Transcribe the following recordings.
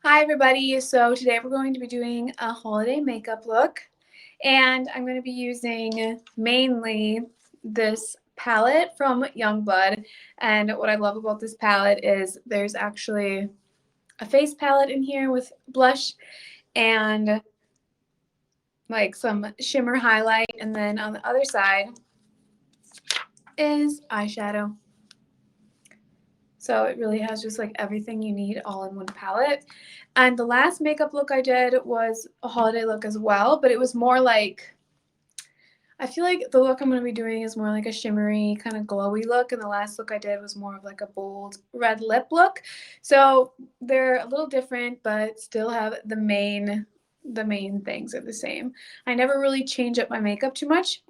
Hi everybody, so today we're going to be doing a holiday makeup look and I'm going to be using mainly this palette from Youngblood. And what I love about this palette is there's actually a face palette in here with blush and like some shimmer highlight, and then on the other side is eyeshadow. So it really has just like everything you need all in one palette. And the last makeup look I did was a holiday look as well, but it was more like, I feel like the look I'm going to be doing is more like a shimmery kind of glowy look, and the last look I did was more of like a bold red lip look. So they're a little different, but still have the main things are the same. I never really change up my makeup too much.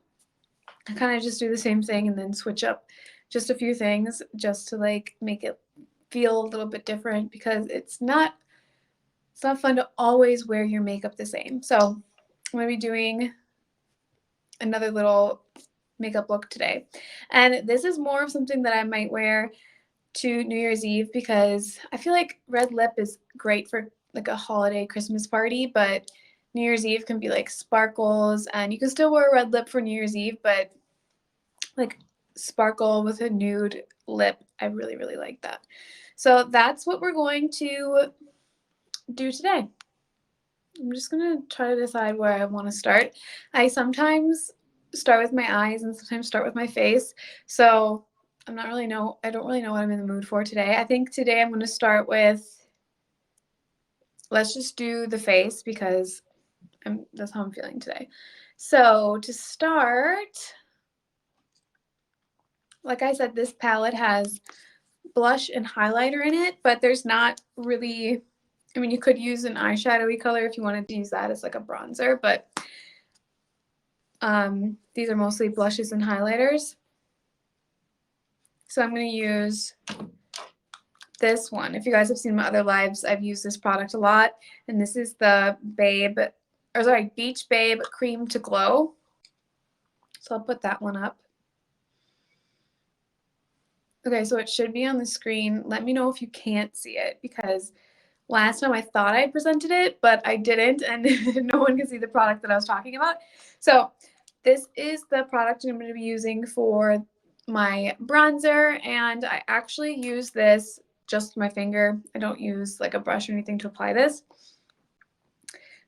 I kind of just do the same thing and then switch up just a few things just to like make it feel a little bit different, because it's not fun to always wear your makeup the same. So I'm going to be doing another little makeup look today. And this is more of something that I might wear to New Year's Eve, because I feel like red lip is great for like a holiday Christmas party, but New Year's Eve can be like sparkles, and you can still wear red lip for New Year's Eve, but like sparkle with a nude lip, I really, really like that. So that's what we're going to do today. I'm just going to try to decide where I want to start. I sometimes start with my eyes and sometimes start with my face. So I don't really know what I'm in the mood for today. I think today I'm going to start with, let's just do the face, because that's how I'm feeling today. So to start, like I said, this palette has blush and highlighter in it, but there's not really, I mean, you could use an eyeshadowy color if you wanted to use that as like a bronzer, but these are mostly blushes and highlighters. So I'm going to use this one. If you guys have seen my other lives, I've used this product a lot, and this is the Beach Babe Cream to Glow. So I'll put that one up. Okay, so it should be on the screen. Let me know if you can't see it, because last time I thought I presented it, but I didn't, and no one can see the product that I was talking about. So this is the product I'm going to be using for my bronzer, and I actually use this just my finger. I don't use like a brush or anything to apply this.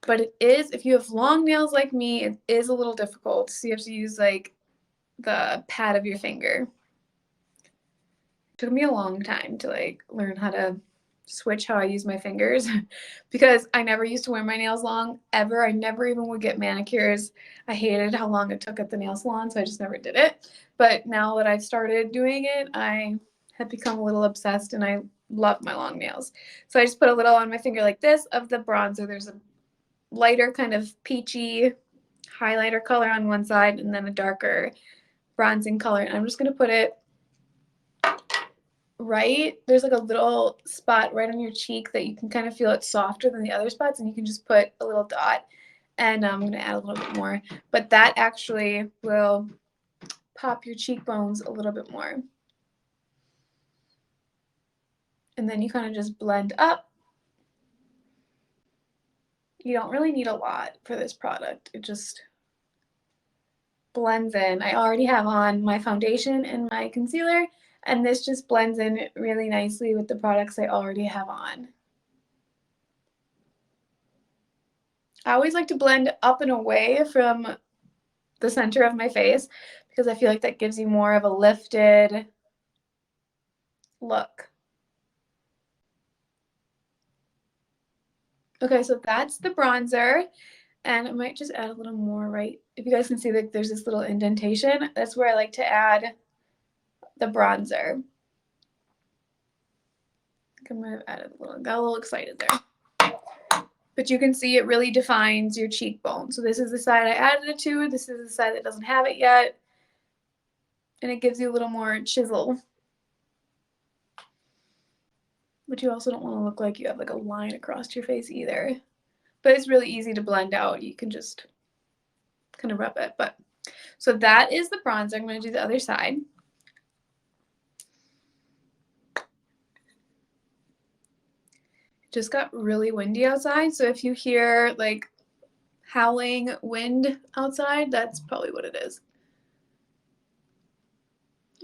But it is, if you have long nails like me, it is a little difficult. So you have to use like the pad of your finger. It took me a long time to like learn how to switch how I use my fingers, because I never used to wear my nails long ever. I never even would get manicures. I hated how long it took at the nail salon, so I just never did it. But now that I've started doing it, I have become a little obsessed, and I love my long nails. So I just put a little on my finger like this of the bronzer. There's a lighter kind of peachy highlighter color on one side, and then a darker bronzing color. And I'm just going to put it there's like a little spot right on your cheek that you can kind of feel it's softer than the other spots, and you can just put a little dot, and I'm going to add a little bit more, but that actually will pop your cheekbones a little bit more. And then you kind of just blend up. You don't really need a lot for this product. It just blends in. I already have on my foundation and my concealer, and this just blends in really nicely with the products I already have on. I always like to blend up and away from the center of my face, because I feel like that gives you more of a lifted look. Okay, so that's the bronzer, and I might just add a little more right. If you guys can see, like there's this little indentation. That's where I like to add the bronzer. I might have added a little, got a little excited there. But you can see it really defines your cheekbone. So this is the side I added it to. This is the side that doesn't have it yet. And it gives you a little more chisel. But you also don't want to look like you have like a line across your face either. But it's really easy to blend out. You can just kind of rub it. But so that is the bronzer. I'm going to do the other side. just got really windy outside. So if you hear like howling wind outside, that's probably what it is.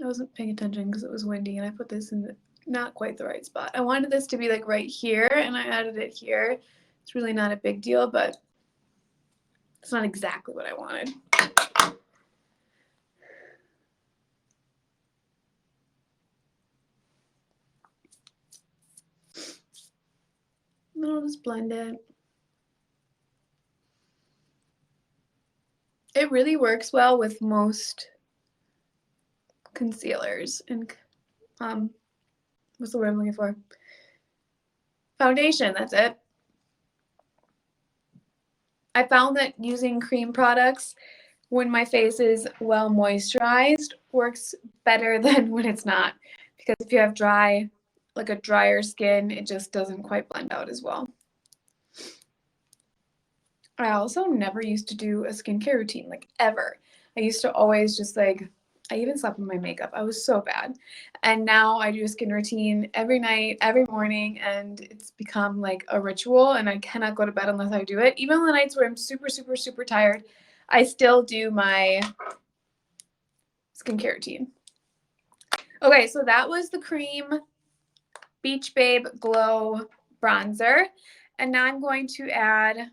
I wasn't paying attention because it was windy and I put this in not quite the right spot. I wanted this to be like right here and I added it here. It's really not a big deal, but it's not exactly what I wanted. And then I'll just blend it. It really works well with most concealers and what's the word I'm looking for? Foundation, that's it. I found that using cream products when my face is well moisturized works better than when it's not. Because if you have dry, like a drier skin, it just doesn't quite blend out as well. I also never used to do a skincare routine, like ever. I used to always just like, I even slept with my makeup. I was so bad. And now I do a skin routine every night, every morning, and it's become like a ritual and I cannot go to bed unless I do it. Even on the nights where I'm super, super, super tired, I still do my skincare routine. Okay, so that was the cream Beach Babe Glow bronzer. And now I'm going to add,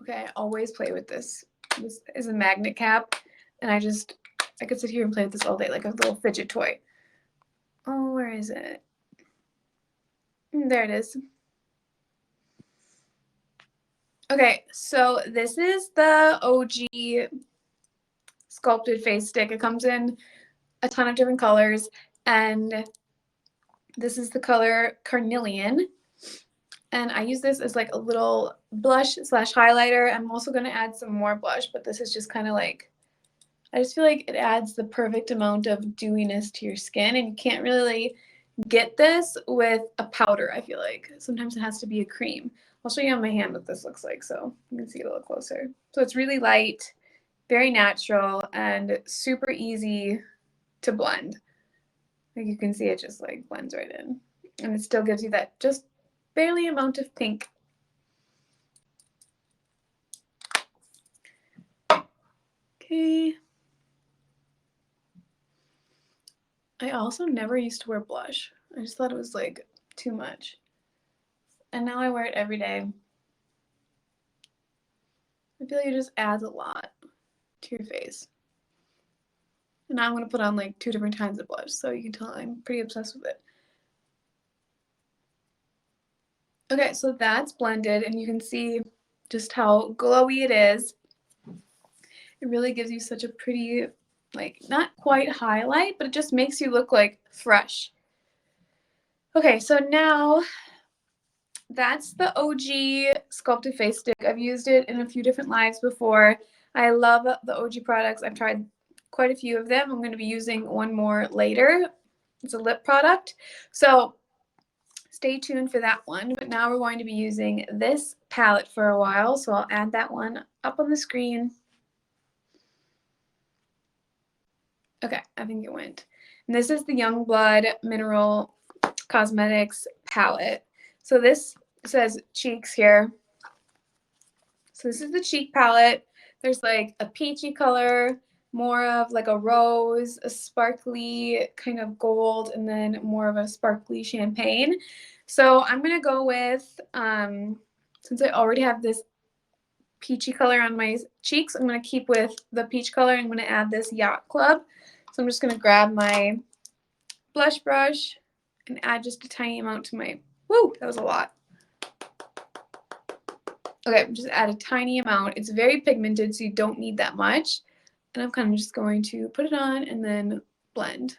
okay, I always play with this. This is a magnet cap. And I could sit here and play with this all day like a little fidget toy. Oh, where is it? There it is. Okay, so this is the OG sculpted face stick. It comes in a ton of different colors. And this is the color Carnelian. And I use this as like a little blush slash highlighter. I'm also going to add some more blush, but this is just kind of like, I just feel like it adds the perfect amount of dewiness to your skin. And you can't really get this with a powder, I feel like. Sometimes it has to be a cream. I'll show you on my hand what this looks like so you can see it a little closer. So it's really light, very natural, and super easy to blend. Like you can see it just like blends right in. And it still gives you that just barely amount of pink. Okay. I also never used to wear blush. I just thought it was like too much. And now I wear it every day. I feel like it just adds a lot to your face. And now I'm going to put on like 2 different kinds of blush, so you can tell I'm pretty obsessed with it. Okay, so that's blended, and you can see just how glowy it is. It really gives you such a pretty, like, not quite highlight, but it just makes you look like fresh. Okay, so now that's the OG sculpted face stick. I've used it in a few different lives before. I love the OG products. I've tried quite a few of them. I'm going to be using one more later. It's a lip product. So stay tuned for that one. But now we're going to be using this palette for a while. So I'll add that one up on the screen. Okay, I think it went. And this is the Youngblood Mineral Cosmetics palette. So this says cheeks here. So this is the cheek palette. There's like a peachy color, more of like a rose, a sparkly kind of gold, and then more of a sparkly champagne. So I'm going to go with, since I already have this peachy color on my cheeks, I'm going to keep with the peach color. I'm going to add this Yacht Club. So I'm just going to grab my blush brush and add just a tiny amount to my, woo, that was a lot. Okay, just add a tiny amount. It's very pigmented, so you don't need that much. And I'm kind of just going to put it on and then blend.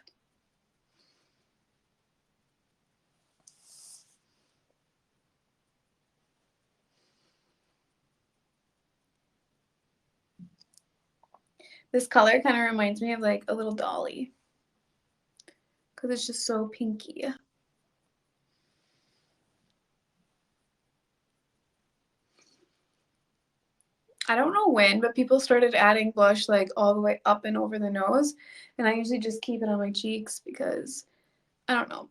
This color kind of reminds me of like a little dolly because it's just so pinky. I don't know when, but people started adding blush like all the way up and over the nose. And I usually just keep it on my cheeks because I don't know.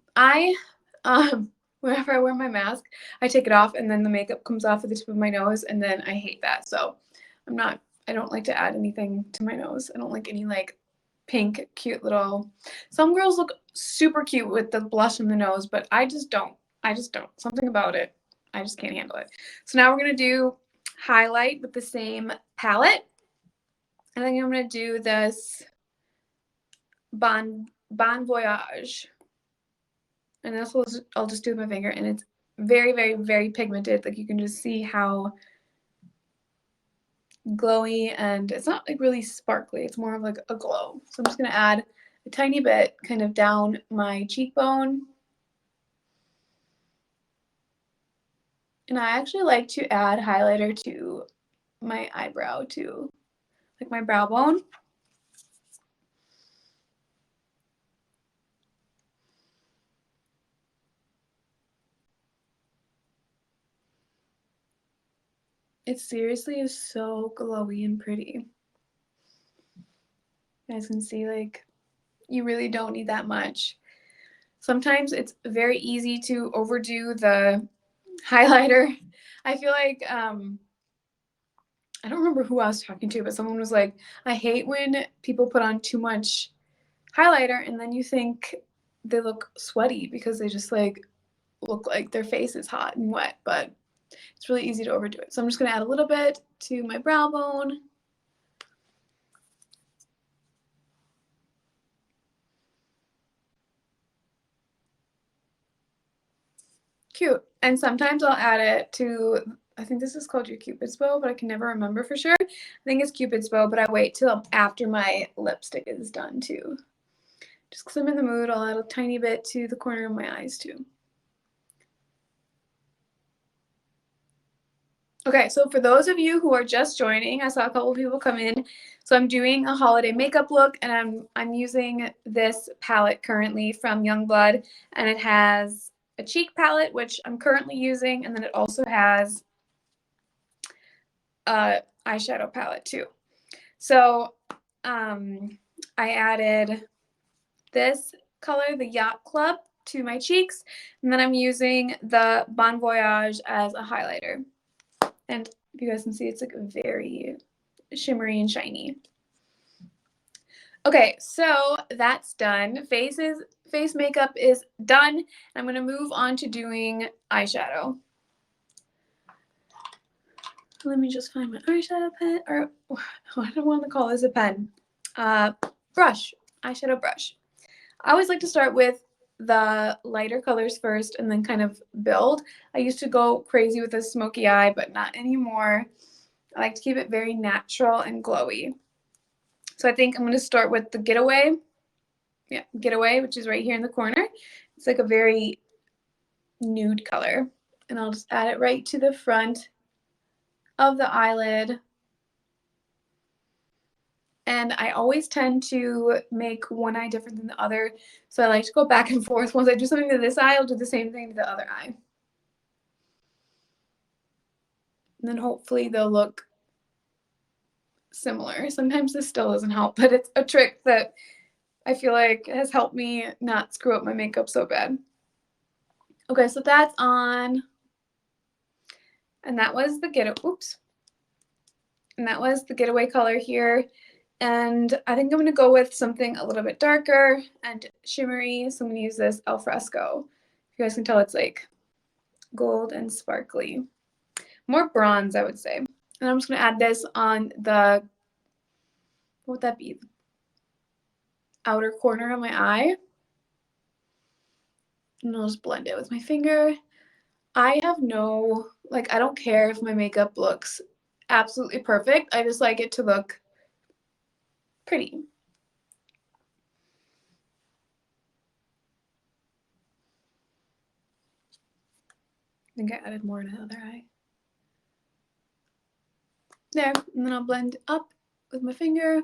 When whenever I wear my mask, I take it off and then the makeup comes off at the tip of my nose, and then I hate that. So I don't like to add anything to my nose. I don't like any like pink, cute little, some girls look super cute with the blush in the nose, but I just don't. Something about it, I just can't handle it. So now we're going to do highlight with the same palette. I think I'm going to do this Bon Voyage. And that's what I'll just do with my finger. And it's very, very, very pigmented. Like you can just see how glowy, and it's not like really sparkly. It's more of like a glow. So I'm just going to add a tiny bit kind of down my cheekbone. And I actually like to add highlighter to my eyebrow too, like my brow bone. It seriously is so glowy and pretty. You guys can see, like, you really don't need that much. Sometimes it's very easy to overdo the highlighter. I feel like, I don't remember who I was talking to, but someone was like, I hate when people put on too much highlighter and then you think they look sweaty because they just like look like their face is hot and wet, but it's really easy to overdo it. So I'm just going to add a little bit to my brow bone. Cute. And sometimes I'll add it to, I think this is called your Cupid's bow, but I can never remember for sure. I think it's Cupid's bow, but I wait till after my lipstick is done too. Just because I'm in the mood, I'll add a tiny bit to the corner of my eyes too. Okay, so for those of you who are just joining, I saw a couple of people come in. So I'm doing a holiday makeup look, and I'm using this palette currently from Youngblood, and it has a cheek palette, which I'm currently using, and then it also has a eyeshadow palette too. So I added this color, the Yacht Club, to my cheeks, and then I'm using the Bon Voyage as a highlighter. And if you guys can see, it's like very shimmery and shiny. Okay, so that's done. Face makeup is done. I'm going to move on to doing eyeshadow. Let me just find my eyeshadow pen, or I don't want to call this a pen. Brush, eyeshadow brush. I always like to start with the lighter colors first and then kind of build. I used to go crazy with a smoky eye, but not anymore. I like to keep it very natural and glowy. So I think I'm going to start with the Getaway. Yeah, Getaway, which is right here in the corner. It's like a very nude color. And I'll just add it right to the front of the eyelid. And I always tend to make one eye different than the other. So I like to go back and forth. Once I do something to this eye, I'll do the same thing to the other eye. And then hopefully they'll look similar. Sometimes this still doesn't help, but it's a trick that I feel like has helped me not screw up my makeup so bad. Okay, so that's on. And that was the Getaway color here. And I think I'm going to go with something a little bit darker and shimmery. So I'm going to use this Alfresco. You guys can tell it's like gold and sparkly. More bronze, I would say. And I'm just going to add this on the, what would that be? Outer corner of my eye. And I'll just blend it with my finger. I have no, like, I don't care if my makeup looks absolutely perfect. I just like it to look pretty. I think I added more to the other eye. There, and then I'll blend up with my finger.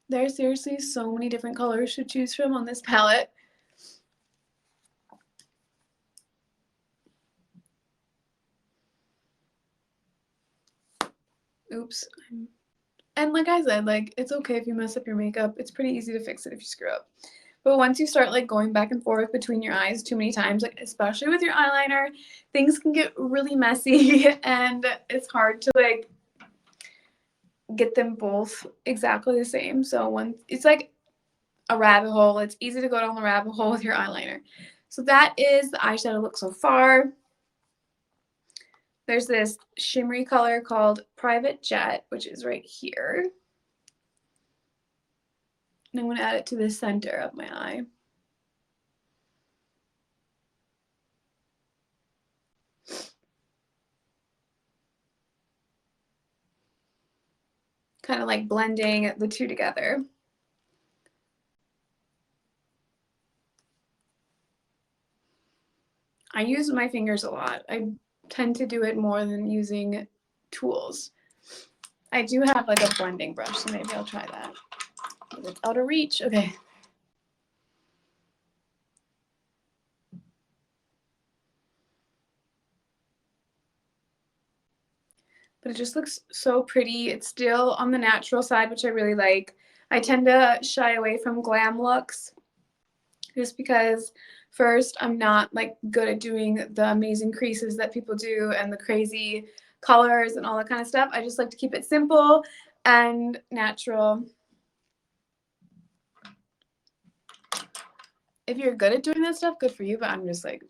There's seriously so many different colors to choose from on this palette. Oops, I'm And like I said, like, it's okay if you mess up your makeup. It's pretty easy to fix it if you screw up. But once you start like going back and forth between your eyes too many times, like especially with your eyeliner, things can get really messy and it's hard to like get them both exactly the same. So when it's like a rabbit hole, it's easy to go down the rabbit hole with your eyeliner. So that is the eyeshadow look so far. There's this shimmery color called Private Jet, which is right here. And I'm going to add it to the center of my eye. Kind of like blending the two together. I use my fingers a lot. I tend to do it more than using tools. I do have like a blending brush, so maybe I'll try that. But it's out of reach. Okay. But it just looks so pretty. It's still on the natural side, which I really like. I tend to shy away from glam looks just because first, I'm not like good at doing the amazing creases that people do and the crazy colors and all that kind of stuff. I just like to keep it simple and natural. If you're good at doing that stuff, good for you, but I'm just like,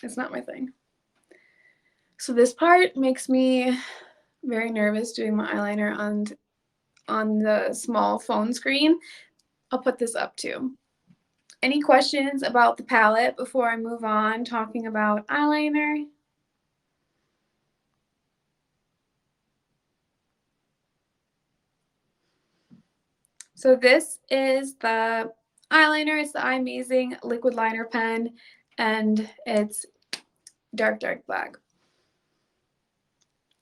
it's not my thing. So this part makes me very nervous doing my eyeliner on the small phone screen. I'll put this up too. Any questions about the palette before I move on talking about eyeliner? So this is the eyeliner. It's the iMazing liquid liner pen, and it's dark, dark black.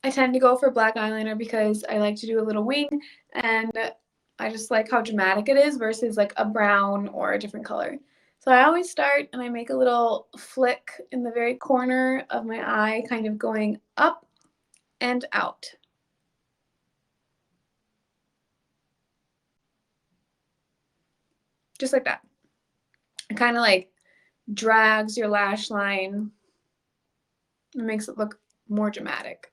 I tend to go for black eyeliner because I like to do a little wing, and I just like how dramatic it is versus like a brown or a different color. So I always start and I make a little flick in the very corner of my eye, kind of going up and out. Just like that. It kind of like drags your lash line. It makes it look more dramatic.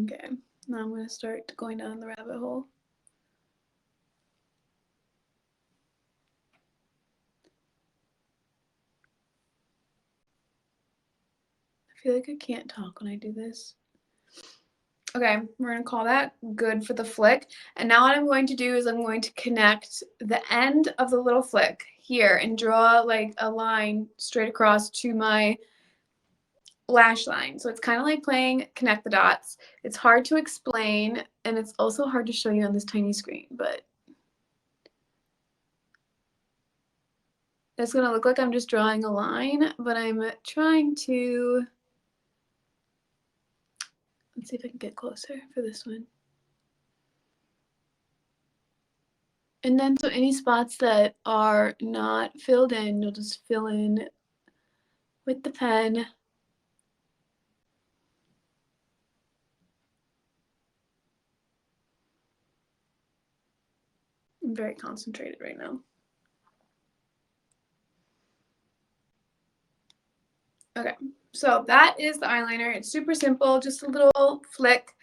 Okay, now I'm going to start going down the rabbit hole. I feel like I can't talk when I do this. Okay, we're going to call that good for the flick. And now what I'm going to do is I'm going to connect the end of the little flick here and draw like a line straight across to my lash line. So it's kind of like playing connect the dots. It's hard to explain and it's also hard to show you on this tiny screen, but it's going to look like I'm just drawing a line, but I'm trying to, let's see if I can get closer for this one. And then so any spots that are not filled in, you'll just fill in with the pen. I'm very concentrated right now. Okay, so that is the eyeliner. It's super simple, just a little flick,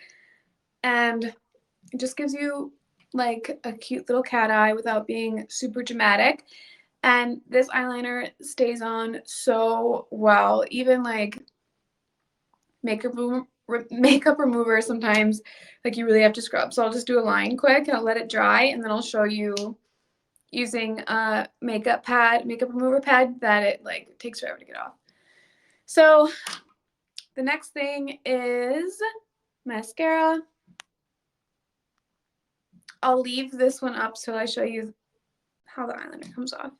and it just gives you like a cute little cat eye without being super dramatic. And this eyeliner stays on so well. Even like makeup remover sometimes like you really have to scrub. So I'll just do a line quick and I'll let it dry and then I'll show you using a makeup remover pad that it like takes forever to get off. So the next thing is mascara. I'll leave this one up so I show you how the eyeliner comes off.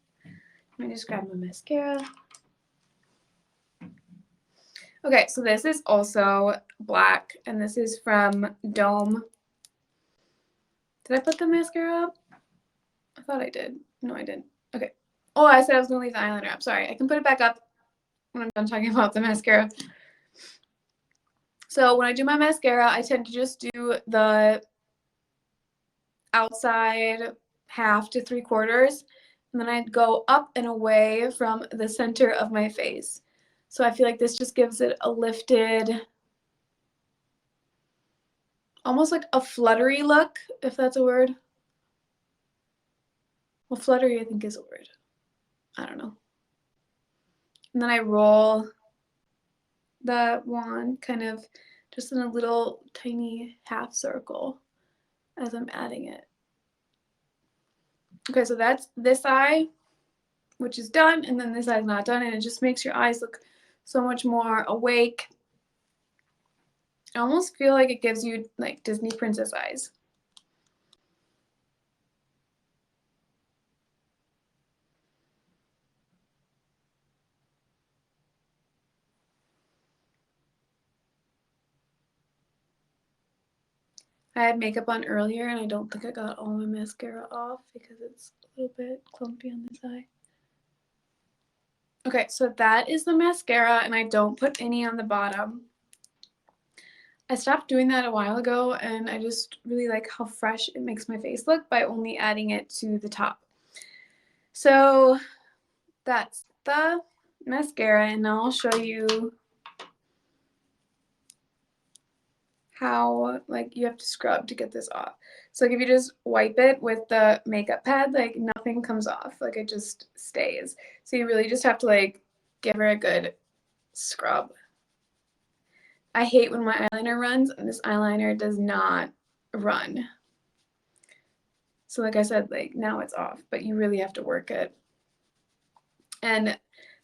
Let me just grab my mascara. Okay, so this is also black, and this is from Dome. Did I put the mascara up? I thought I did. No, I didn't. Okay. Oh, I said I was going to leave the eyeliner up. Sorry. I can put it back up when I'm done talking about the mascara. So when I do my mascara, I tend to just do the outside half to 3/4, and then I'd go up and away from the center of my face. So I feel like this just gives it a lifted, almost like a fluttery look, if that's a word. Well, fluttery I think is a word. I don't know. And then I roll the wand kind of just in a little tiny half circle as I'm adding it. Okay, so that's this eye, which is done, and then this eye's not done, and it just makes your eyes look so much more awake. I almost feel like it gives you like Disney princess eyes. I had makeup on earlier, and I don't think I got all my mascara off because it's a little bit clumpy on this eye. Okay, so that is the mascara, and I don't put any on the bottom. I stopped doing that a while ago, and I just really like how fresh it makes my face look by only adding it to the top. So that's the mascara, and now I'll show you how like you have to scrub to get this off. So like if you just wipe it with the makeup pad, like nothing comes off, like it just stays. So you really just have to like give her a good scrub. I hate when my eyeliner runs, and this eyeliner does not run. So like I said, like now it's off, but you really have to work it. And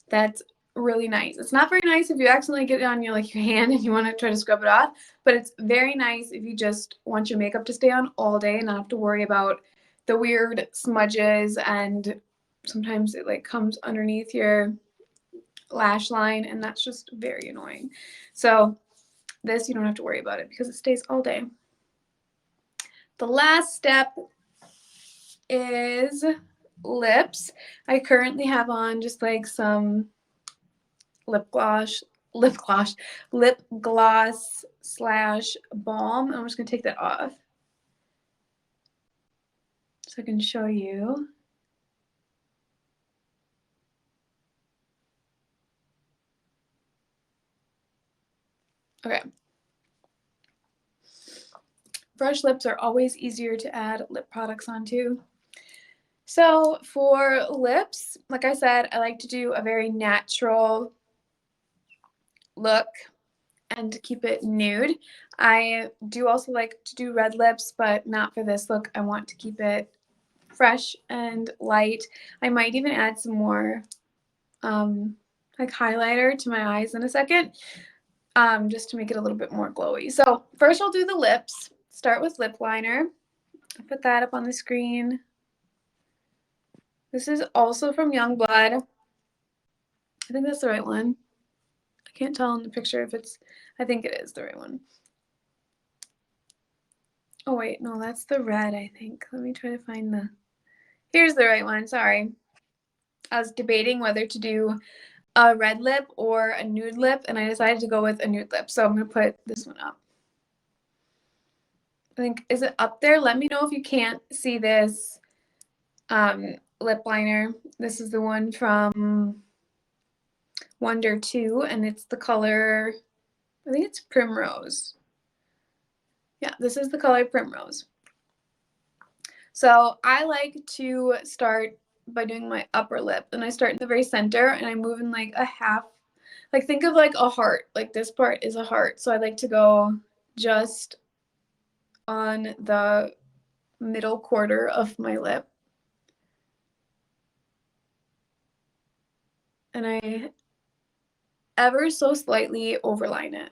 that's really nice. It's not very nice if you accidentally get it on your like your hand and you want to try to scrub it off, but it's very nice if you just want your makeup to stay on all day and not have to worry about the weird smudges, and sometimes it like comes underneath your lash line, and that's just very annoying. So this, you don't have to worry about it because it stays all day. The last step is lips. I currently have on just like some lip gloss slash balm. I'm just gonna take that off so I can show you. Okay. Fresh lips are always easier to add lip products onto. So for lips, like I said, I like to do a very natural look and keep it nude. I do also like to do red lips, but not for this look. I want to keep it fresh and light. I might even add some more like highlighter to my eyes in a second, just to make it a little bit more glowy. So first I'll do the lips. Start with lip liner. I'll put that up on the screen. This is also from Youngblood. I think that's the right one. I can't tell in the picture if it's, I think it is the right one. Oh wait, no, that's the red, I think. Let me try to find the, here's the right one, sorry. I was debating whether to do a red lip or a nude lip, and I decided to go with a nude lip. So I'm going to put this one up. I think, is it up there? Let me know if you can't see this lip liner. This is the one from Wonder 2, and it's the color, I think it's Primrose. Yeah, this is the color Primrose. So I like to start by doing my upper lip, and I start in the very center, and I move in like a half, like think of like a heart, like this part is a heart. So I like to go just on the middle quarter of my lip. And I ever so slightly overline it.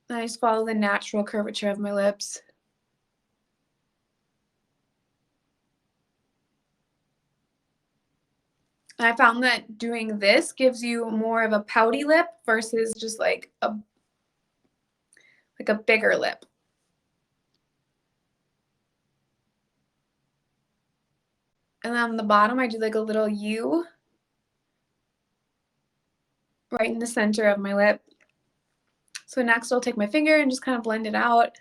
And I just follow the natural curvature of my lips. And I found that doing this gives you more of a pouty lip versus just like a bigger lip. And then on the bottom, I do like a little U right in the center of my lip. So next I'll take my finger and just kind of blend it out.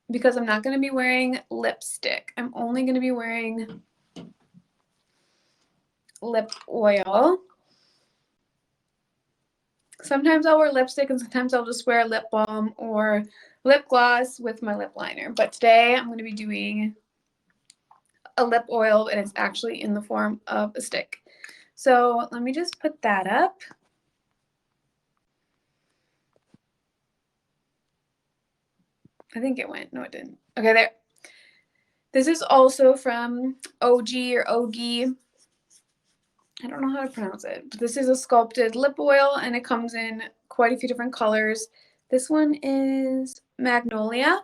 Because I'm not going to be wearing lipstick. I'm only going to be wearing lip oil. Sometimes I'll wear lipstick and sometimes I'll just wear lip balm or lip gloss with my lip liner. But today I'm going to be doing a lip oil and it's actually in the form of a stick. So let me just put that up. I think it went. No, it didn't. Okay, there. This is also from OG or Ogi. I don't know how to pronounce it. But this is a sculpted lip oil and it comes in quite a few different colors. This one is Magnolia.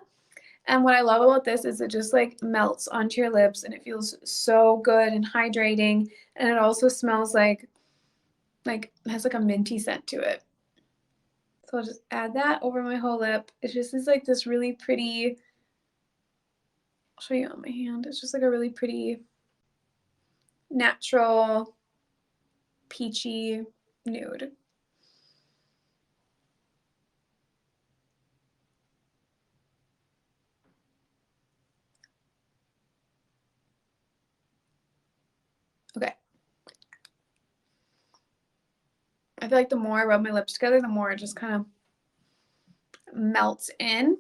And what I love about this is it just like melts onto your lips and it feels so good and hydrating. And it also smells like has like a minty scent to it. So I'll just add that over my whole lip. It just is like this really pretty, I'll show you on my hand. It's just like a really pretty, natural, peachy nude. Okay. I feel like the more I rub my lips together, the more it just kind of melts in.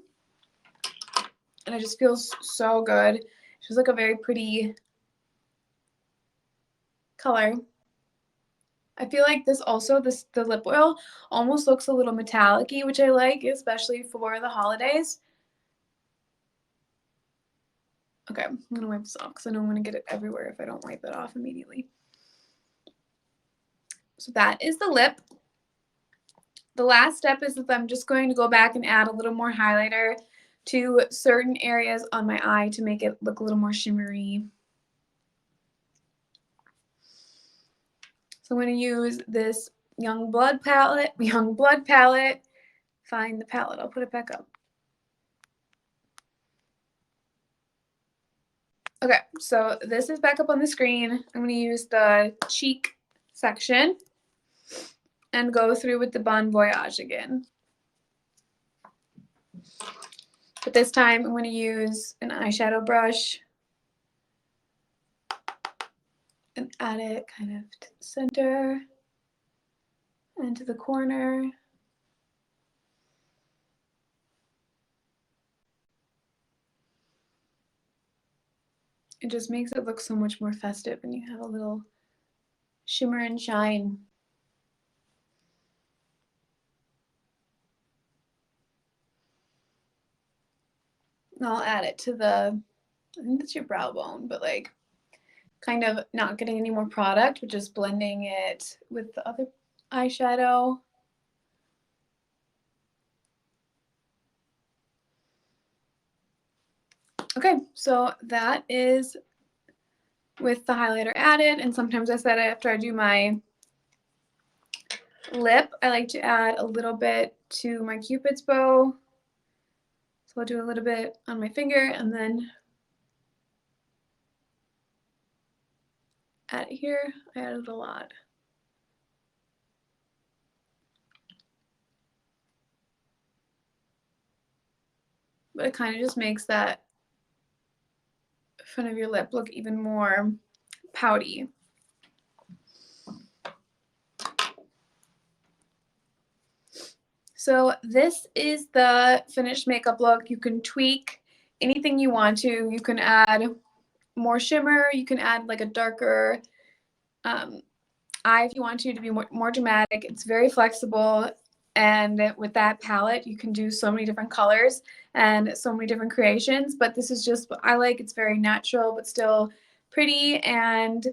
And it just feels so good. It's just like a very pretty color. I feel like this also, the lip oil almost looks a little metallic-y, which I like, especially for the holidays. Okay, I'm going to wipe this off because I know I'm going to get it everywhere if I don't wipe it off immediately. So that is the lip. The last step is that I'm just going to go back and add a little more highlighter to certain areas on my eye to make it look a little more shimmery. So I'm going to use this Young Blood palette. Find the palette. I'll put it back up. Okay, so this is back up on the screen. I'm going to use the cheek section and go through with the Bon Voyage again. But this time I'm going to use an eyeshadow brush and add it kind of to the center and to the corner. It just makes it look so much more festive and you have a little shimmer and shine. And I'll add it to the, I think that's your brow bone, but like kind of not getting any more product, but just blending it with the other eyeshadow. Okay, so that is with the highlighter added, and sometimes I said after I do my lip, I like to add a little bit to my Cupid's bow. So I'll do a little bit on my finger and then add it here. I added a lot. But it kind of just makes that front of your lip look even more pouty. So this is the finished makeup look. You can tweak anything you want to. You can add more shimmer. You can add like a darker eye if you want to be more dramatic. It's very flexible. And with that palette, you can do so many different colors and so many different creations. But this is just what I like. It's very natural, but still pretty and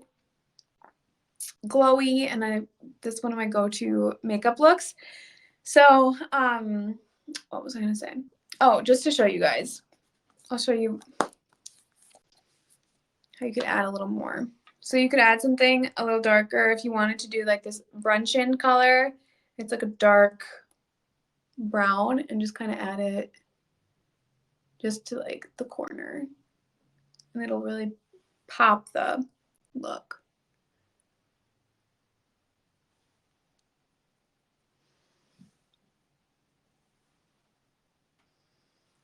glowy. And this is one of my go-to makeup looks. So, what was I going to say? Oh, just to show you guys, I'll show you how you could add a little more. So you could add something a little darker if you wanted to do like this brunchin color. It's like a dark brown and just kind of add it just to like the corner, and it'll really pop the look.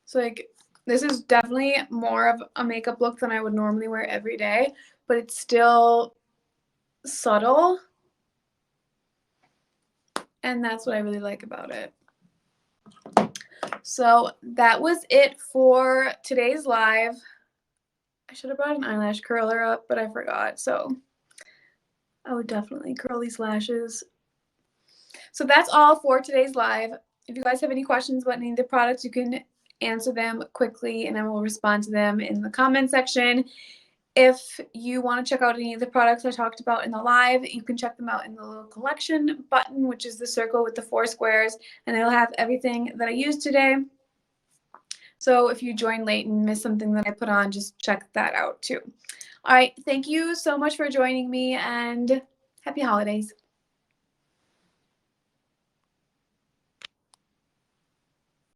So like this is definitely more of a makeup look than I would normally wear every day, but it's still subtle, and that's what I really like about it. So that was it for today's live. I should have brought an eyelash curler up, but I forgot, so I would definitely curl these lashes. So that's all for today's live. If you guys have any questions about any of the products, you can answer them quickly and I will respond to them in the comment section. If you want to check out any of the products I talked about in the live, you can check them out in the little collection button, which is the circle with the 4 squares, and it'll have everything that I used today. So if you joined late and missed something that I put on, just check that out too. All right, thank you so much for joining me, and happy holidays.